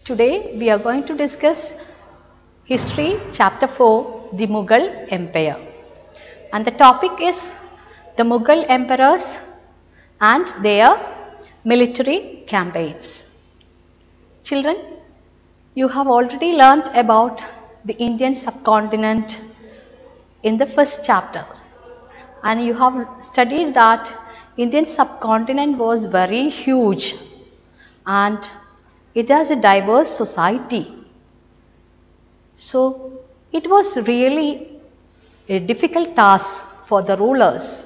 Today we are going to discuss History Chapter 4, the Mughal Empire, and the topic is the Mughal emperors and their military campaigns. Children, you have already learnt about the Indian subcontinent in the first chapter, and you have studied that Indian subcontinent was very huge and it has a diverse society. So it was really a difficult task for the rulers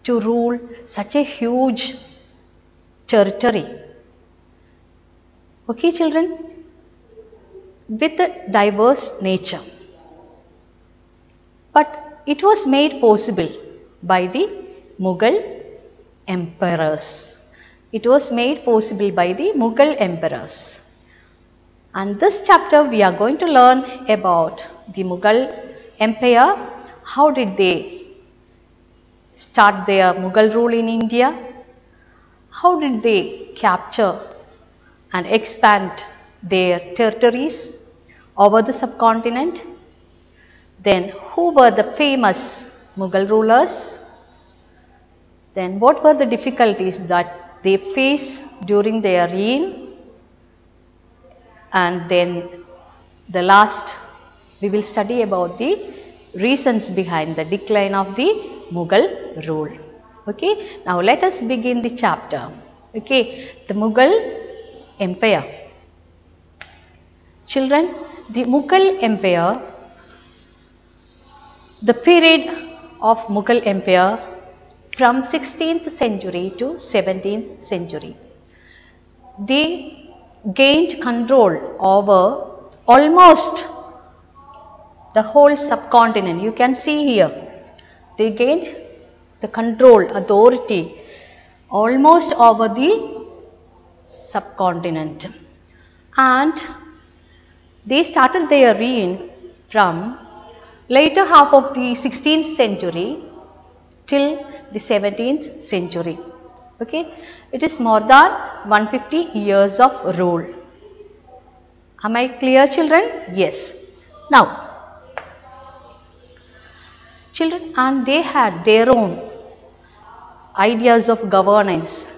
to rule such a huge territory. Okay, children, with a diverse nature. But it was made possible by the Mughal emperors. It was made possible by the Mughal emperors. And this chapter we are going to learn about the Mughal Empire. How did they start their Mughal rule in India? How did they capture and expand their territories over the subcontinent? Then who were the famous Mughal rulers? Then what were the difficulties that they faced during their reign? And then the last we will study about the reasons behind the decline of the Mughal rule. Okay, now let us begin the chapter. Okay, the Mughal Empire. Children, the Mughal Empire, the period of Mughal Empire from 16th century to 17th century. They gained control over almost the whole subcontinent. You can see here, they gained the control, authority almost over the subcontinent, and they started their reign from later half of the 16th century till the 17th century. Okay, it is more than 150 years of rule. Am I clear, children? Yes. Now, children, and they had their own ideas of governance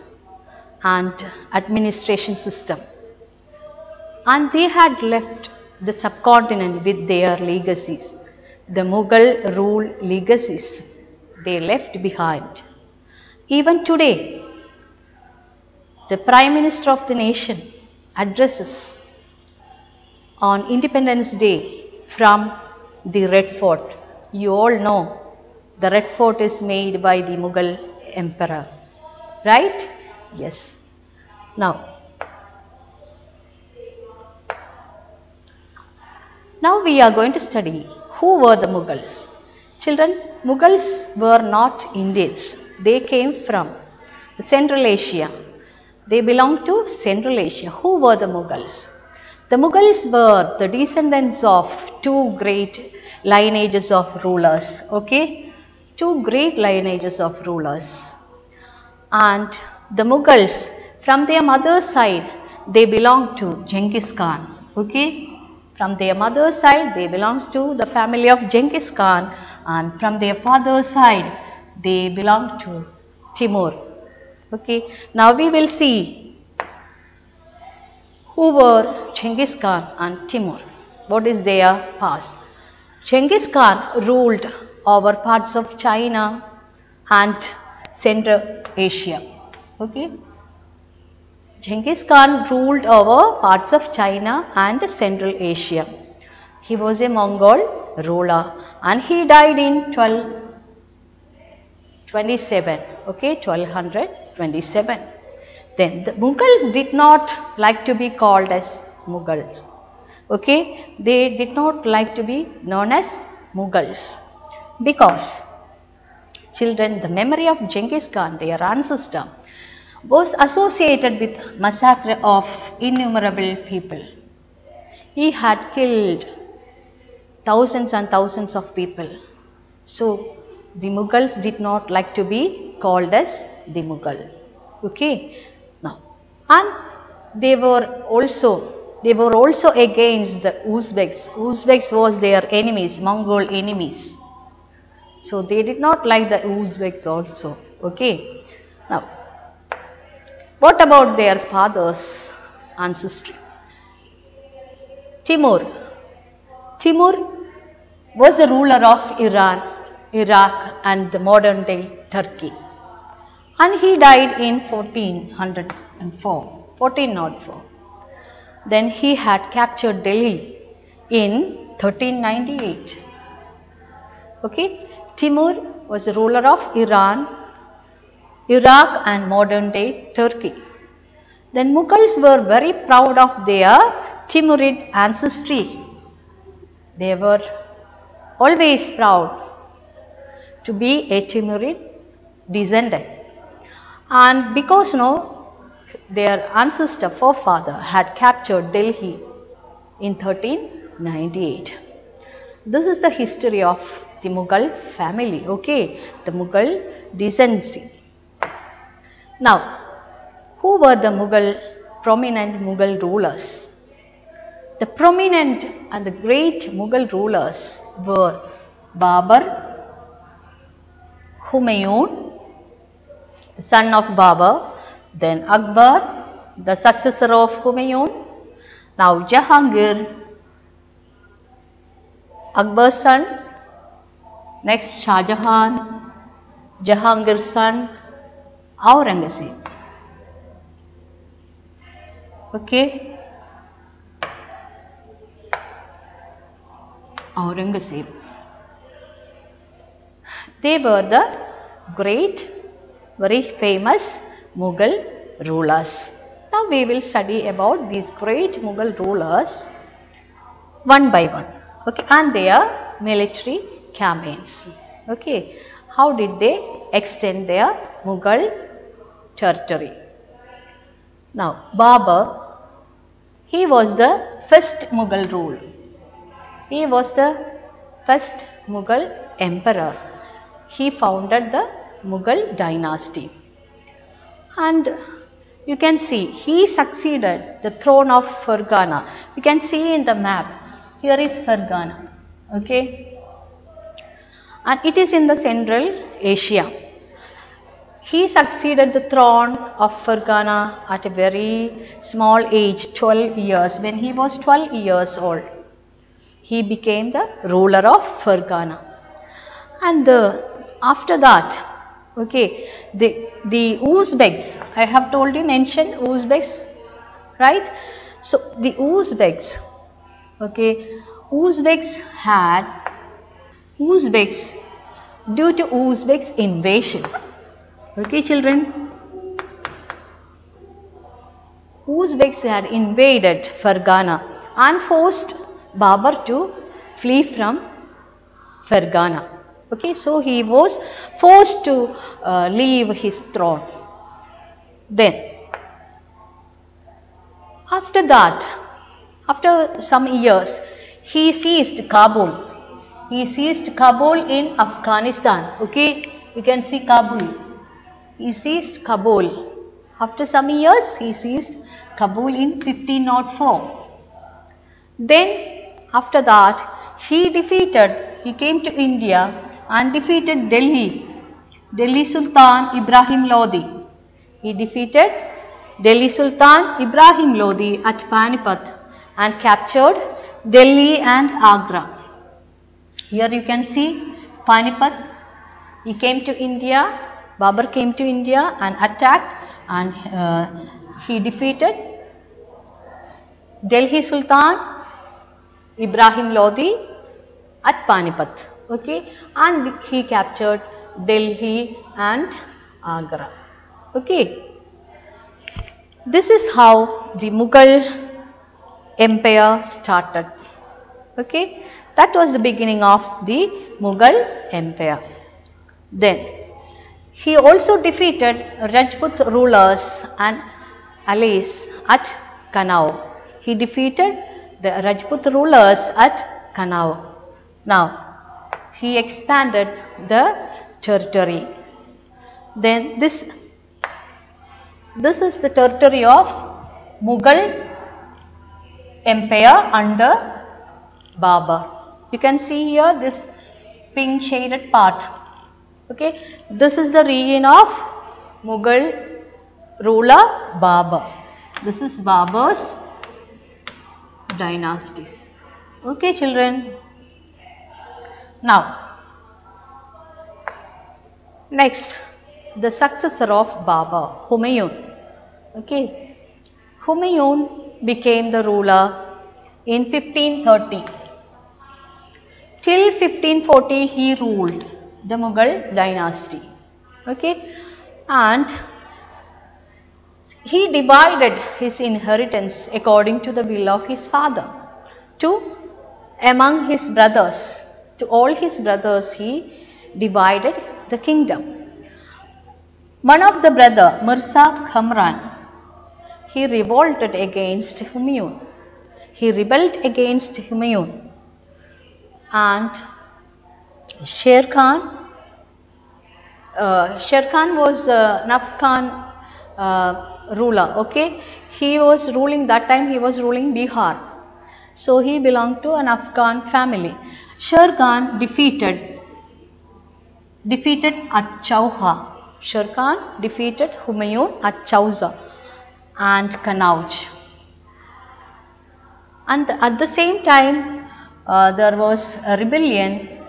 and administration system, and they had left the subcontinent with their legacies, the Mughal rule legacies they left behind. Even today, the Prime Minister of the nation addresses on Independence Day from the Red Fort. You all know the Red Fort is made by the Mughal emperor, right? Yes. Now we are going to study who were the Mughals. Children, Mughals were not Indians. They came from Central Asia. They belonged to Central Asia. Who were the Mughals? The Mughals were the descendants of two great lineages of rulers. Okay, two great lineages of rulers. And the Mughals, from their mother's side, they belonged to Genghis Khan. Okay, from their mother's side, they belonged to the family of Genghis Khan, and from their father's side, they belonged to Timur. Okay, now we will see who were Genghis Khan and Timur. What is their past? Genghis Khan ruled over parts of China and Central Asia. Okay, Genghis Khan ruled over parts of China and Central Asia. He was a Mongol ruler and he died in 1227. Okay, 1227. Then the Mughals did not like to be called as Mughals. Okay, they did not like to be known as Mughals because, children, the memory of Genghis Khan, their ancestor, was associated with massacre of innumerable people. He had killed thousands and thousands of people. So the Mughals did not like to be called as the Mughal. Okay, now, and they were also They were also against the Uzbeks. Uzbeks was their enemies, Mongol enemies. So they did not like the Uzbeks also. Okay. Now, what about their father's ancestry? Timur. Timur was the ruler of Iran, Iraq and the modern day Turkey. And he died in 1404. Then he had captured Delhi in 1398. Okay, Timur was the ruler of Iran, Iraq and modern day Turkey. Then Mughals were very proud of their Timurid ancestry. They were always proud to be a Timurid descendant. And because their ancestor forefather had captured Delhi in 1398. This is the history of the Mughal family, okay, the Mughal descendancy. Now, who were the prominent Mughal rulers? The prominent and the great Mughal rulers were Babur, Humayun, the son of Babur, then Akbar, the successor of Humayun, now Jahangir, Akbar's son, next Shah Jahan, Jahangir's son, Aurangzeb. Okay, Aurangzeb. They were the great, very famous Mughal rulers. Now we will study about these great Mughal rulers one by one, okay, and their military campaigns. Okay, how did they extend their Mughal territory? Now, Babur, he was the first Mughal ruler. He was the first Mughal emperor. He founded the Mughal dynasty. And you can see he succeeded the throne of Fergana. You can see in the map, here is Fergana, okay, and it is in the Central Asia. He succeeded the throne of Fergana at a very small age, 12 years. When he was 12 years old, he became the ruler of Fergana. And after that, okay, the Uzbeks, I have told you, mentioned Uzbeks, right? So the Uzbeks, okay, due to Uzbeks invasion, okay children, Uzbeks had invaded Fergana and forced Babur to flee from Fergana. Okay, so he was forced to leave his throne. Then, after that, after some years, he seized Kabul. He seized Kabul in Afghanistan. Okay, you can see Kabul. He seized Kabul. After some years, he seized Kabul in 1504. Then, after that, he came to India and defeated Delhi Sultan Ibrahim Lodi. He defeated Delhi Sultan Ibrahim Lodi at Panipat and captured Delhi and Agra. Here you can see Panipat. He came to India, Babur came to India and attacked, and he defeated Delhi Sultan Ibrahim Lodi at Panipat. Okay, and he captured Delhi and Agra. Okay, this is how the Mughal Empire started. Okay, that was the beginning of the Mughal Empire. Then he also defeated Rajput rulers and allies at Kannauj. He defeated the Rajput rulers at Kannauj. Now he expanded the territory. Then this is the territory of Mughal empire under Babur. You can see here this pink shaded part. Okay, this is the reign of Mughal ruler Babur. This is Babur's dynasties. Okay, children. Now, next, the successor of Babur, Humayun. Okay, Humayun became the ruler in 1530. Till 1540 he ruled the Mughal dynasty. Okay, and he divided his inheritance according to the will of his father among his brothers. To all his brothers he divided the kingdom. One of the brother, Mirza Kamran, he revolted against Humayun. He rebelled against Humayun, and Sher Khan was an Afghan ruler. Okay, he was ruling that time. He was ruling Bihar, so he belonged to an Afghan family. Sher Khan defeated at Chauha. Sher Khan defeated Humayun at Chauza and Kanauj. And at the same time, there was a rebellion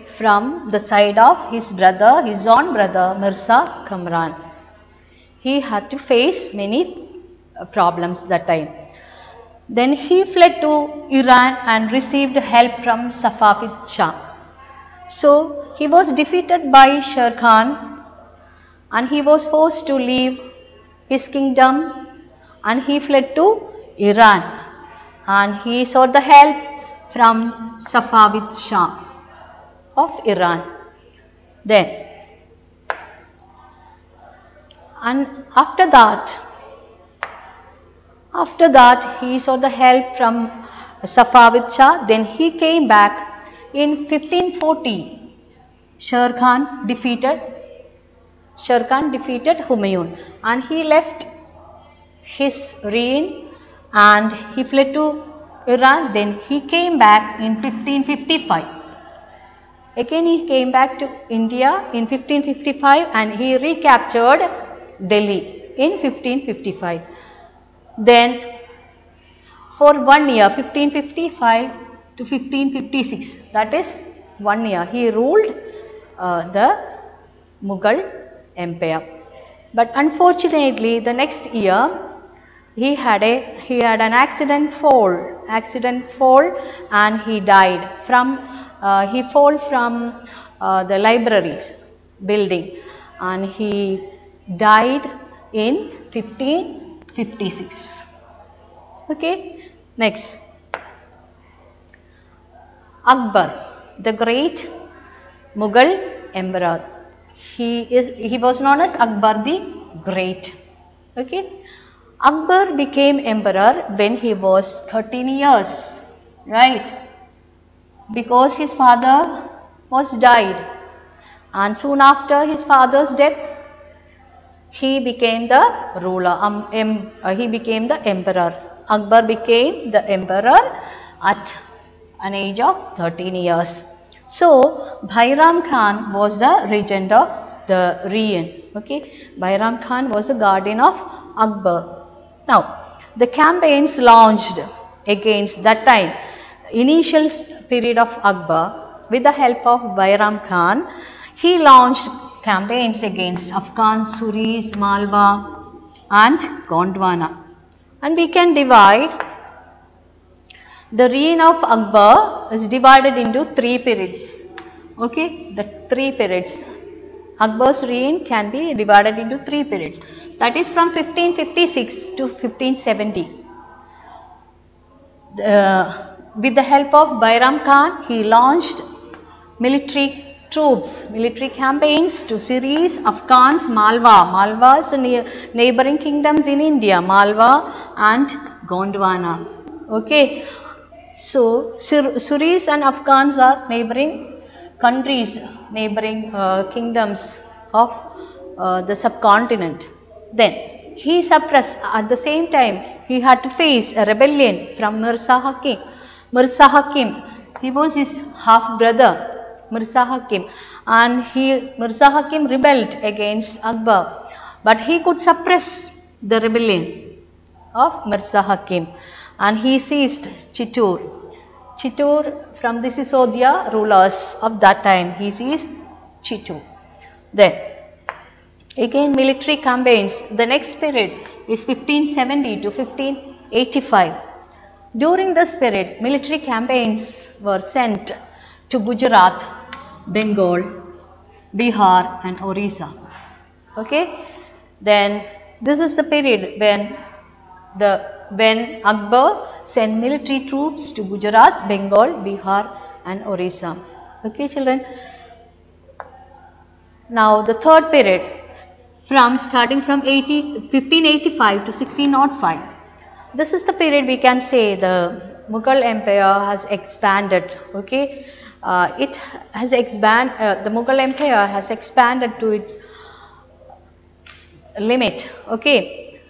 from the side of his own brother Mirza Kamran. He had to face many problems that time. Then he fled to Iran and received help from Safavid Shah. So he was defeated by Sher Khan and he was forced to leave his kingdom and he fled to Iran and he sought the help from Safavid Shah of Iran. Then, and after that he sought the help from Safavid Shah. Then he came back in 1540. Sher Khan defeated Humayun and he left his reign and he fled to Iran. Then he came back in 1555. Again he came back to India in 1555 and he recaptured Delhi in 1555. Then for 1 year, 1555 to 1556, that is 1 year, he ruled the Mughal Empire. But unfortunately, the next year he had an accident fall and he died from he fell from the libraries building and he died in 1556. Okay, next, Akbar, the great Mughal emperor. He was known as Akbar the Great. Okay, Akbar became emperor when he was 13 years, right? Because his father was died, and soon after his father's death, he became the ruler. He became the emperor. Akbar became the emperor at an age of 13 years. So, Bairam Khan was the regent of the reign. Okay, Bairam Khan was the guardian of Akbar. Now, the campaigns launched against that time, initial period of Akbar, with the help of Bairam Khan, he launched campaigns against Afghan, Suris, Malwa and Gondwana. And we can divide the reign of Akbar is divided into 3 periods. Okay, the 3 periods. Akbar's reign can be divided into 3 periods. That is from 1556 to 1570. With the help of Bairam Khan, he launched military campaigns to Suris, Afghans, Malwas, neighboring kingdoms in India, Malwa and Gondwana. Okay, so Suris and Afghans are neighboring countries, neighboring kingdoms of the subcontinent. Then he suppressed. At the same time, he had to face a rebellion from Mirza Hakim. Mirza Hakim, he was his half brother, Mirza Hakim, and Mirza Hakim rebelled against Akbar, but he could suppress the rebellion of Mirza Hakim, and he seized Chittoor. Chittoor from the Sisodiya rulers of that time, he seized Chittoor. Then again military campaigns. The next period is 1570 to 1585. During this period, military campaigns were sent to Gujarat, Bengal, Bihar and Orissa. Okay. Then this is the period when Akbar sent military troops to Gujarat, Bengal, Bihar and Orissa. Okay children. Now the third period, starting from 1585 to 1605. This is the period we can say the Mughal Empire has expanded. Okay, the Mughal Empire has expanded to its limit. Okay,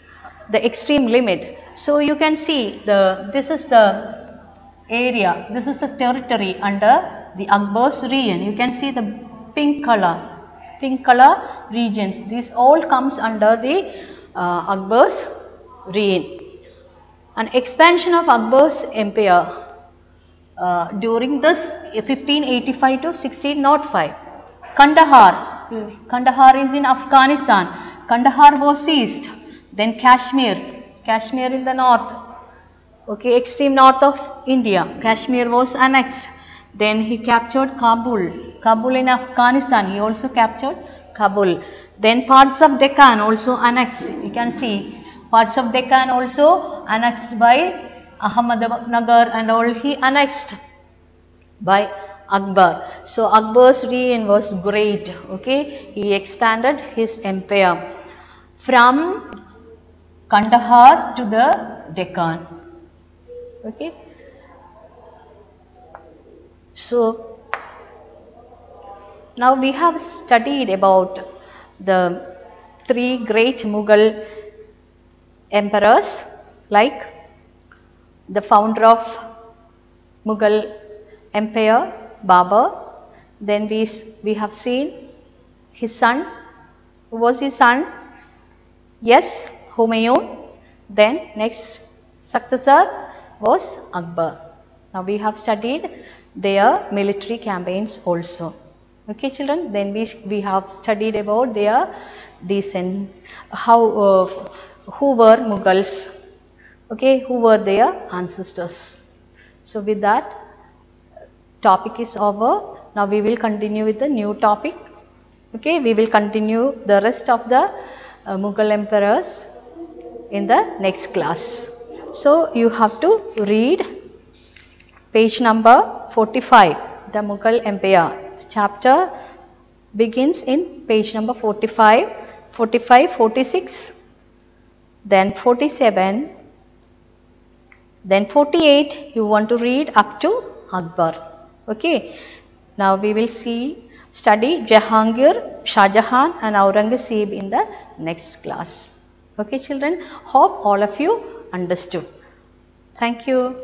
the extreme limit. So you can see this is the area, this is the territory under the Akbar's reign. You can see the pink color regions. This all comes under the Akbar's reign. An expansion of Akbar's empire during this 1585 to 1605. Kandahar is in Afghanistan. Kandahar was seized. Then Kashmir in the north, okay, extreme north of India. Kashmir was annexed. Then he captured Kabul in Afghanistan. He also captured Kabul. Then parts of Deccan also annexed. You can see parts of Deccan also annexed by Ahmednagar and all. He annexed by Akbar. So Akbar's reign was great. Okay, he expanded his empire from Kandahar to the Deccan. Okay. So now we have studied about the three great Mughal emperors, like the founder of Mughal Empire, Babur. Then we have seen his son. Who was his son? Yes, Humayun. Then next successor was Akbar. Now we have studied their military campaigns also. Okay children, then we have studied about their descent, who were Mughals, okay, who were their ancestors. So with that, topic is over. Now we will continue with the new topic. Okay, we will continue the rest of the Mughal emperors in the next class. So you have to read page number 45, the Mughal Empire. Chapter begins in page number 45, 46, then 47, then 48 you want to read up to Akbar. Okay. Now we will study Jahangir, Shah Jahan and Aurangzeb in the next class. Okay children, hope all of you understood. Thank you.